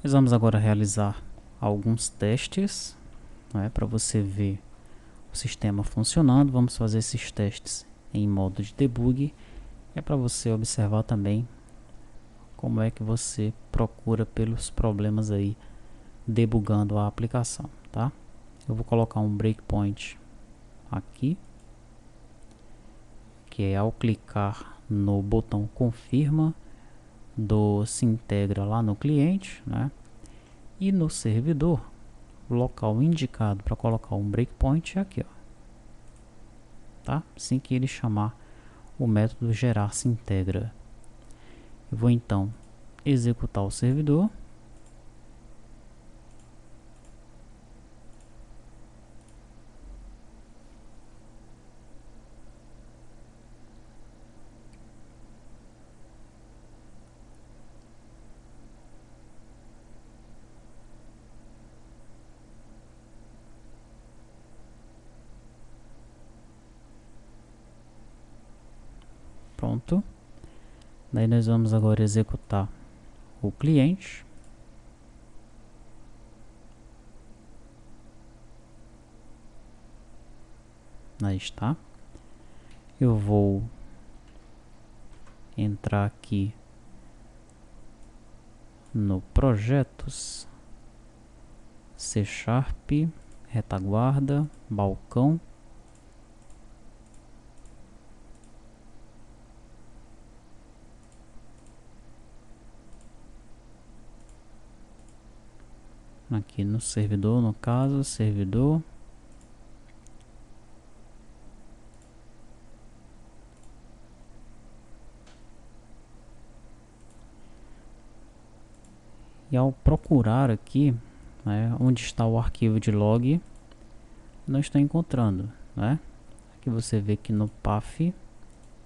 Nós vamos agora realizar alguns testes, né, para você ver o sistema funcionando. Vamos fazer esses testes em modo de debug. É para você observar também como é que você procura pelos problemas aí debugando a aplicação, tá? Eu vou colocar um breakpoint aqui, que é ao clicar no botão confirma do Sintegra lá no cliente, né? E no servidor, o local indicado para colocar um breakpoint é aqui, ó, tá? Assim que ele chamar o método gerar Sintegra. Eu vou então executar o servidor. Pronto. Daí nós vamos agora executar o cliente. Aí está. Eu vou entrar aqui no projetos, C#, retaguarda, balcão. Aqui no servidor, no caso, servidor. E ao procurar aqui, né, onde está o arquivo de log, não estou encontrando, né? Aqui você vê que no path,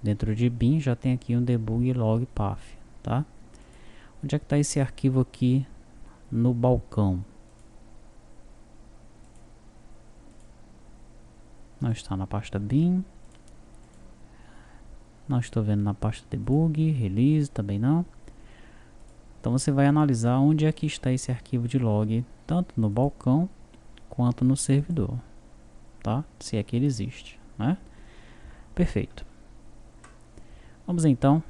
dentro de bin, já tem aqui um debug log path, tá? Onde é que está esse arquivo aqui no balcão? Não está na pasta bin. Não estou vendo na pasta debug, release também não. Então você vai analisar onde é que está esse arquivo de log, tanto no balcão quanto no servidor, tá? Se é que ele existe, né? Perfeito. Vamos então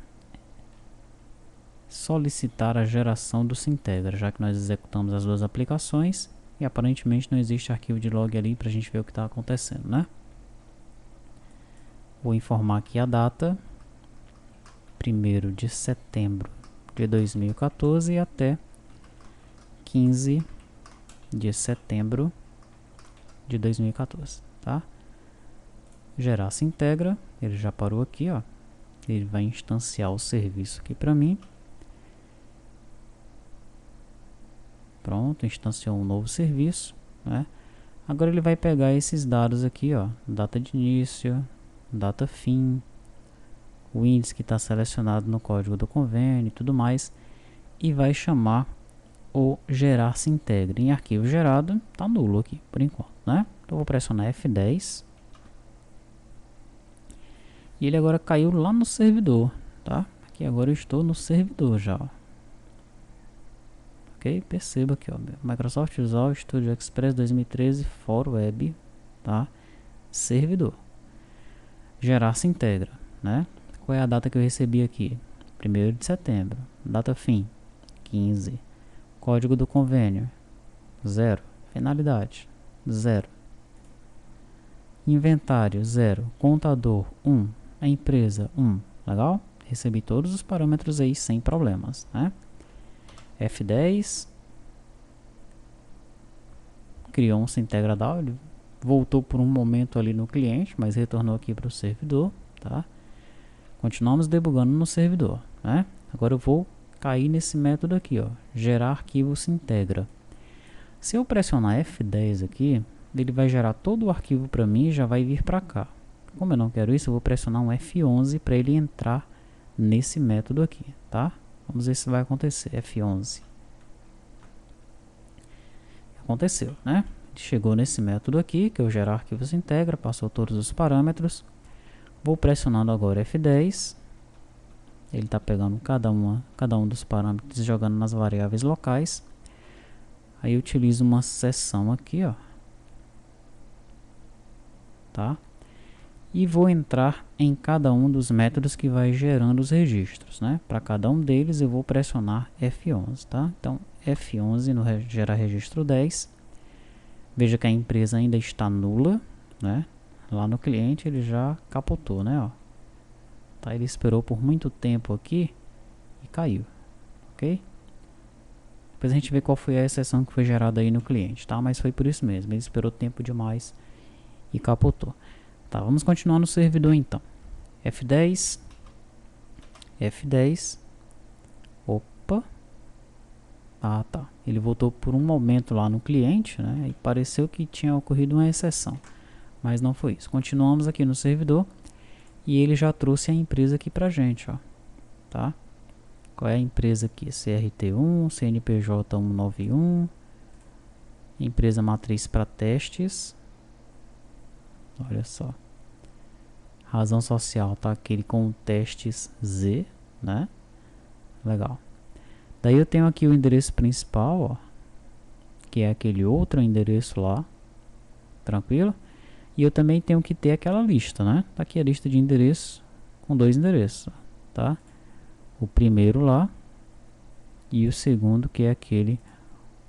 solicitar a geração do Sintegra, já que nós executamos as duas aplicações e aparentemente não existe arquivo de log ali para a gente ver o que está acontecendo, né? Vou informar aqui a data, 1º de setembro de 2014 até 15 de setembro de 2014, tá? Gerar Sintegra, ele já parou aqui, ó. Ele vai instanciar o serviço aqui para mim. Pronto, instanciou um novo serviço, né? Agora ele vai pegar esses dados aqui, ó, data de início, data fim, o índice que está selecionado no código do convênio e tudo mais, e vai chamar o gerar Sintegra. Em arquivo gerado, está nulo aqui, por enquanto, né? Então vou pressionar F10. E ele agora caiu lá no servidor, tá? Aqui agora eu estou no servidor já, ó. Ok? Perceba aqui, ó, Microsoft Visual Studio Express 2013 for Web, tá? Servidor. Gerar Sintegra, né? Qual é a data que eu recebi aqui? 1º de setembro. Data fim, 15. Código do convênio, 0. Finalidade, 0. Inventário, 0. Contador, 1. A empresa, 1. Legal? Recebi todos os parâmetros aí sem problemas, né? F10. Criou um Sintegra DAO. Ele voltou por um momento ali no cliente, mas retornou aqui para o servidor, tá? Continuamos debugando no servidor, né? Agora eu vou cair nesse método aqui, ó, gerar arquivo Sintegra. Se eu pressionar F10 aqui, ele vai gerar todo o arquivo para mim e já vai vir para cá. Como eu não quero isso, eu vou pressionar um F11 para ele entrar nesse método aqui, tá? Vamos ver se vai acontecer. F11. Aconteceu, né? Chegou nesse método aqui, que é o gerar arquivo Sintegra, passou todos os parâmetros. Vou pressionando agora F10. Ele está pegando cada um dos parâmetros e jogando nas variáveis locais. Aí eu utilizo uma seção aqui, ó, tá? E vou entrar em cada um dos métodos que vai gerando os registros, né? Para cada um deles eu vou pressionar F11, tá? Então F11 no gerar registro 10. Veja que a empresa ainda está nula, né? Lá no cliente ele já capotou, né? Ó. Tá, ele esperou por muito tempo aqui e caiu, ok? Depois a gente vê qual foi a exceção que foi gerada aí no cliente, tá? Mas foi por isso mesmo, ele esperou tempo demais e capotou. Tá, vamos continuar no servidor então. F10, F10, opa, ah tá, ele voltou por um momento lá no cliente, né? E pareceu que tinha ocorrido uma exceção, mas não foi isso. Continuamos aqui no servidor e ele já trouxe a empresa aqui pra gente, ó, tá? Qual é a empresa aqui? CRT1, CNPJ 191, empresa matriz para testes. Olha só. Razão social tá aquele com testes Z, né? Legal. Daí eu tenho aqui o endereço principal, ó, que é aquele outro endereço lá, tranquilo? E eu também tenho que ter aquela lista, né? Tá aqui a lista de endereços com dois endereços, tá? O primeiro lá e o segundo que é aquele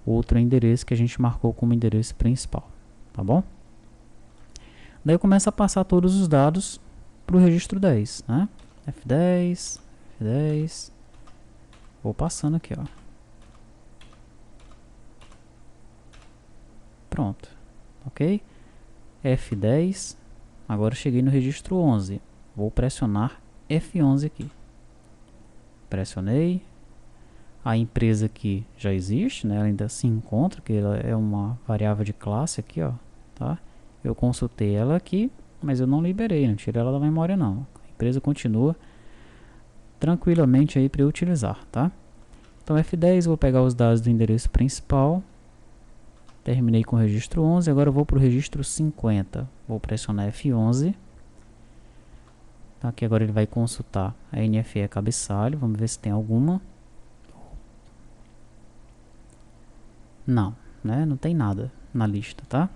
outro endereço que a gente marcou como endereço principal, tá bom? Daí eu começo a passar todos os dados para o registro 10, né? F10, F10, vou passando aqui, ó. Pronto, ok? F10, agora cheguei no registro 11, vou pressionar F11 aqui. Pressionei, a empresa aqui já existe, né? Ela ainda se encontra, que ela é uma variável de classe aqui, ó, tá? Eu consultei ela aqui, mas eu não liberei, não tirei ela da memória não. A empresa continua tranquilamente aí para eu utilizar, tá? Então F10, vou pegar os dados do endereço principal. Terminei com o registro 11, agora eu vou para o registro 50. Vou pressionar F11. Aqui agora ele vai consultar a NFE cabeçalho, vamos ver se tem alguma. Não, né? Não tem nada na lista, tá?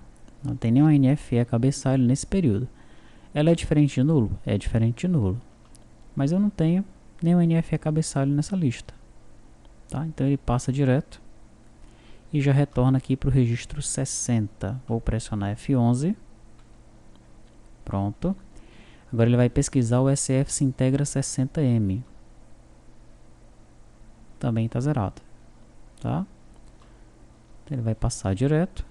Não tem nenhuma NFE cabeçalho nesse período. Ela é diferente de nulo? É diferente de nulo. Mas eu não tenho nenhum NFE cabeçalho nessa lista, tá? Então ele passa direto e já retorna aqui para o registro 60. Vou pressionar F11. Pronto. Agora ele vai pesquisar o SF Sintegra 60M. Também está zerado, tá? Então ele vai passar direto.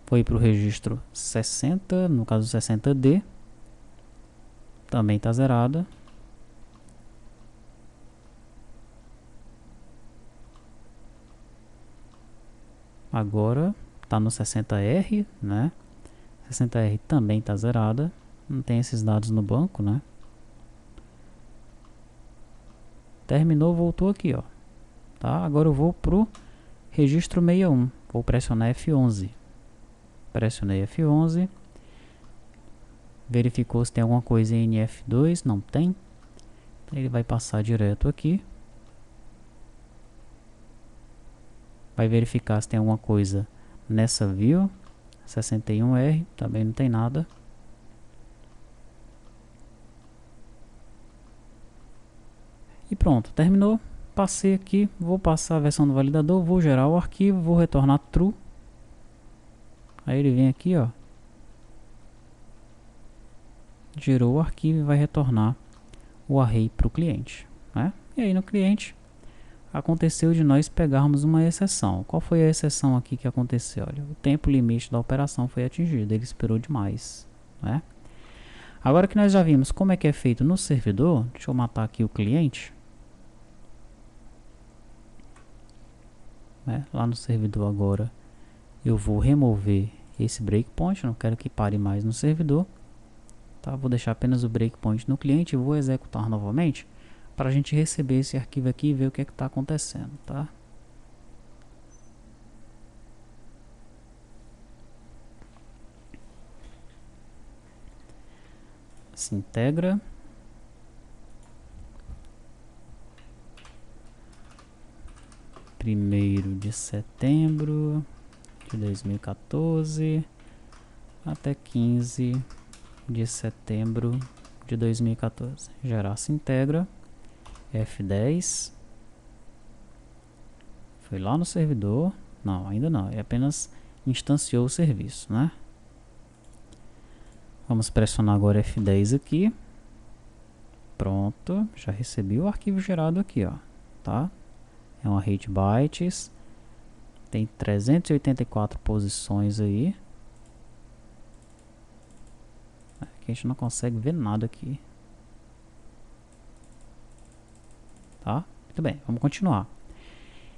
Foi para o registro 60, no caso 60D. Também está zerado. Agora está no 60R, né? 60R também está zerada. Não tem esses dados no banco, né? Terminou, voltou aqui, ó. Tá? Agora eu vou pro registro 61. Vou pressionar F11. Pressionei F11. Verificou se tem alguma coisa em NF2. Não tem. Ele vai passar direto aqui. Vai verificar se tem alguma coisa nessa view. 61R. Também não tem nada. E pronto, terminou. Passei aqui, vou passar a versão do validador, vou gerar o arquivo, vou retornar true. Aí ele vem aqui, ó. Gerou o arquivo e vai retornar o array para o cliente, né? E aí no cliente aconteceu de nós pegarmos uma exceção. Qual foi a exceção aqui que aconteceu? Olha, o tempo limite da operação foi atingido, ele esperou demais, né? Agora que nós já vimos como é que é feito no servidor, deixa eu matar aqui o cliente. Lá no servidor agora eu vou remover esse breakpoint, não quero que pare mais no servidor, tá? Vou deixar apenas o breakpoint no cliente e vou executar novamente para a gente receber esse arquivo aqui e ver o que é que está acontecendo, tá? Se integra 1º de setembro de 2014 até 15 de setembro de 2014. Gerar se integra, F10. Foi lá no servidor. Não, ainda não. É apenas instanciou o serviço, né? Vamos pressionar agora F10 aqui. Pronto. Já recebi o arquivo gerado aqui, ó. Tá? É uma rede bytes. Tem 384 posições aí. Aqui a gente não consegue ver nada aqui. Tá? Muito bem, vamos continuar.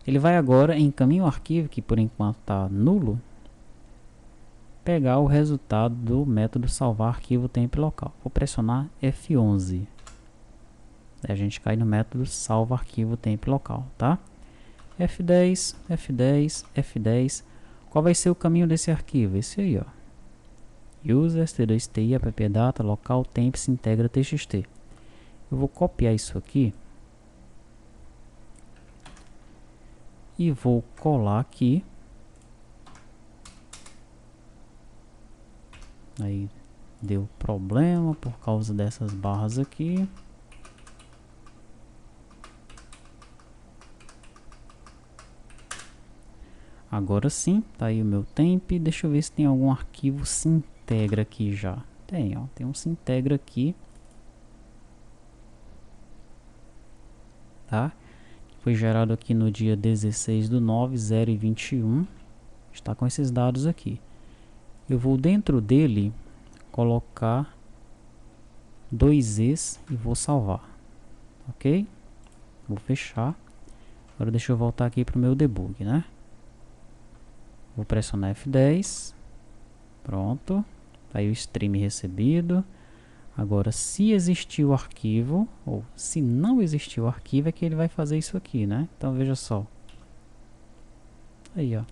Ele vai agora encaminhar o arquivo, que por enquanto está nulo, pegar o resultado do método salvar arquivo temp local. Vou pressionar F11. Daí a gente cai no método salva arquivo temp local, tá? F10, F10, F10. Qual vai ser o caminho desse arquivo? Esse aí, ó. User t2ti appdata local temp se integra txt. Eu vou copiar isso aqui e vou colar aqui. Aí deu problema por causa dessas barras aqui. Agora sim, tá aí o meu temp. Deixa eu ver se tem algum arquivo se integra aqui já. Tem, ó. Tem um se integra aqui. Tá? Foi gerado aqui no dia 16/9, 0/21. Está com esses dados aqui. Eu vou dentro dele colocar 2Es e vou salvar. Ok? Vou fechar. Agora deixa eu voltar aqui para o meu debug, né? Vou pressionar F10. Pronto. Aí o stream recebido. Agora, se existir o arquivo, ou se não existir o arquivo, é que ele vai fazer isso aqui, né? Então, veja só. Aí, ó.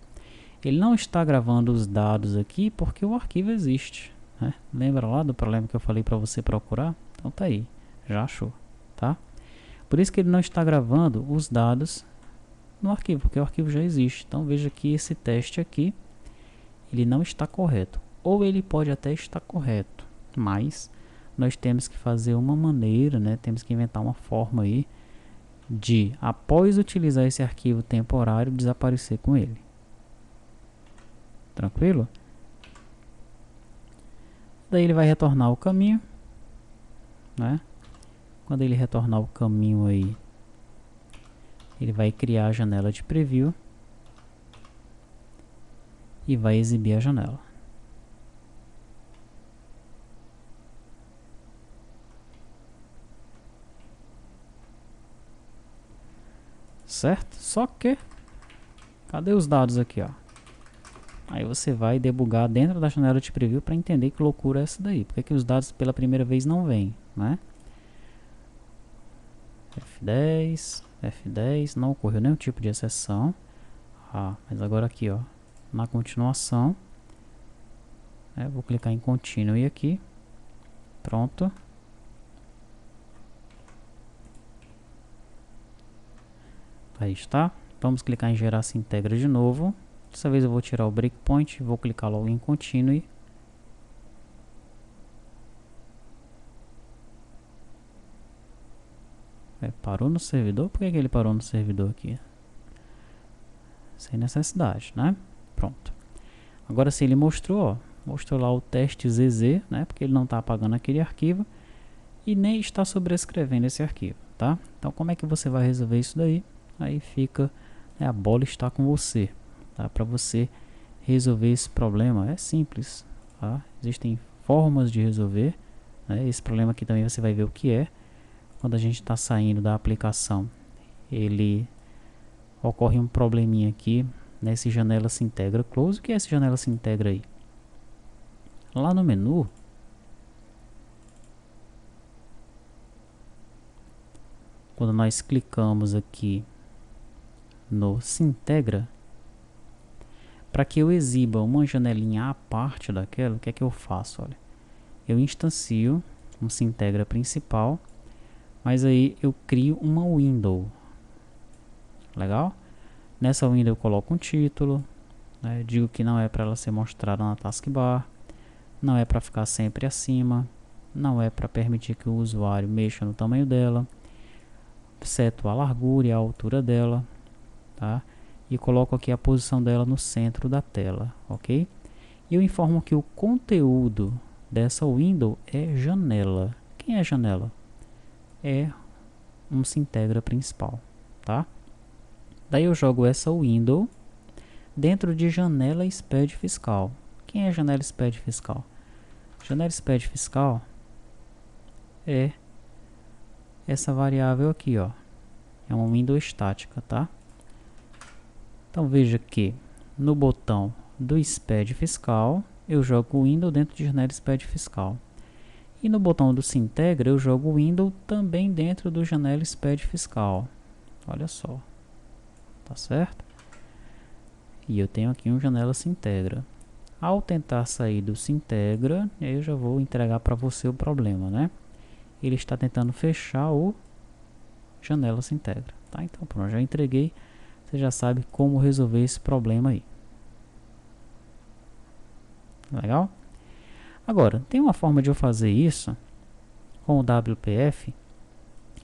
Ele não está gravando os dados aqui porque o arquivo existe, né? Lembra lá do problema que eu falei para você procurar? Então, tá aí. Já achou, tá? Por isso que ele não está gravando os dados no arquivo, porque o arquivo já existe. Então, veja que esse teste aqui, ele não está correto. Ou ele pode até estar correto, mas nós temos que fazer uma maneira, né? Temos que inventar uma forma aí de, após utilizar esse arquivo temporário, desaparecer com ele. Tranquilo? Daí ele vai retornar o caminho, né? Quando ele retornar o caminho aí, ele vai criar a janela de preview e vai exibir a janela. Certo? Só que, cadê os dados aqui, ó? Aí você vai debugar dentro da janela de preview para entender que loucura é essa daí. Por que os dados pela primeira vez não vêm, né? F10, F10, não ocorreu nenhum tipo de exceção. Ah, mas agora aqui, ó, na continuação, vou clicar em Continue aqui. Pronto. Aí está. Vamos clicar em Gerar se integra de novo. Dessa vez eu vou tirar o breakpoint, vou clicar logo em Continue. Parou no servidor? Por que ele parou no servidor aqui? Sem necessidade, né? Pronto. Agora sim, ele mostrou, ó, mostrou lá o teste ZZ, né? Porque ele não está apagando aquele arquivo e nem está sobrescrevendo esse arquivo, tá? Então, como é que você vai resolver isso daí? Aí fica, né, a bola está com você, tá? Para você resolver esse problema é simples, tá? Existem formas de resolver, né? Esse problema aqui também você vai ver o que é. Quando a gente está saindo da aplicação, ele ocorre um probleminha aqui nesse janela se integra close. O que é essa janela se integra aí? Lá no menu, quando nós clicamos aqui no se integra, para que eu exiba uma janelinha à parte daquela, o que é que eu faço? Olha, eu instancio um se integra principal, mas aí eu crio uma window. Legal? Nessa window eu coloco um título, né? Digo que não é para ela ser mostrada na taskbar, não é para ficar sempre acima, não é para permitir que o usuário mexa no tamanho dela, seto a largura e a altura dela, tá? E coloco aqui a posição dela no centro da tela, ok? E eu informo que o conteúdo dessa window é janela. Quem é janela? É um Sintegra principal, tá? Daí eu jogo essa window dentro de janela SPED fiscal. Quem é janela SPED fiscal? Janela SPED fiscal é essa variável aqui, ó. É uma window estática, tá? Então veja que no botão do SPED fiscal eu jogo o window dentro de janela SPED fiscal. E no botão do Sintegra eu jogo o window também dentro do janela SPED fiscal. Olha só. Tá certo? E eu tenho aqui um janela Sintegra. Ao tentar sair do Sintegra, eu já vou entregar para você o problema, né? Ele está tentando fechar o janela Sintegra, tá? Então pronto, já entreguei. Você já sabe como resolver esse problema aí. Legal? Agora, tem uma forma de eu fazer isso com o WPF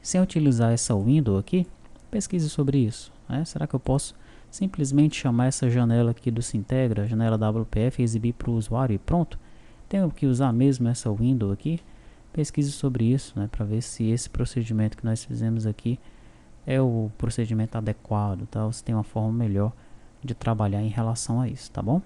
sem utilizar essa window aqui? Pesquise sobre isso, né? Será que eu posso simplesmente chamar essa janela aqui do Sintegra, janela WPF, e exibir para o usuário e pronto? Tenho que usar mesmo essa window aqui? Pesquise sobre isso, né, para ver se esse procedimento que nós fizemos aqui é o procedimento adequado, tá? Ou se tem uma forma melhor de trabalhar em relação a isso, tá bom?